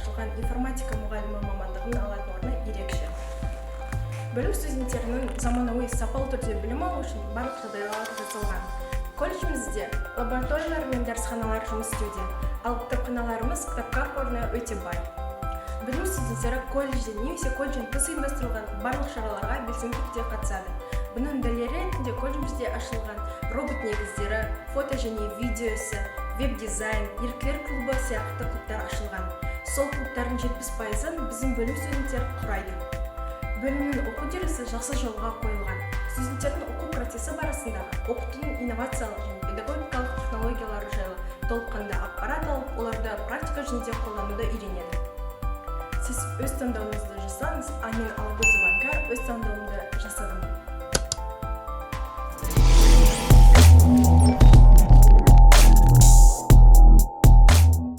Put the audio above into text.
ашылған информатика мұғалімі мамандығын алатын орны ерекше. Бөлім студенттерінің заманауи сапалы түрде білім алу үшін барлық жағдайлар жасалған. Колледжімізде лабораториялар мен дәрісханалар жұмыс істеуде, ал кітапханаларымыз кітаптар қорына өте бай. Білім студенттері колледжде немесе колледжден тыс ұйымдастырылған барлық шараларға белсенді түрде қатысады. Бұның дәлелі ретінде колледжімізде ашылған робот негіздері, фото және видео ісі, веб-дизайн, еріктілер клубы сияқты клубтар ашылған. Сол клубтардың 70%-ын біздің бөлім студенттері құрайды. Бөлімнің оқу үдерісі жақсы жолға қойылған. Студенттердің оқу процесі барысында оқытудың инновациялық және педагогикалық технологиялары жайлы толыққанды ақпарат алып, оларды практика жүзінде қолдануды үйренеді. Сіз өз таңдауыңызды жасаңыз, Анин Алгозованға өз таңдауыңызды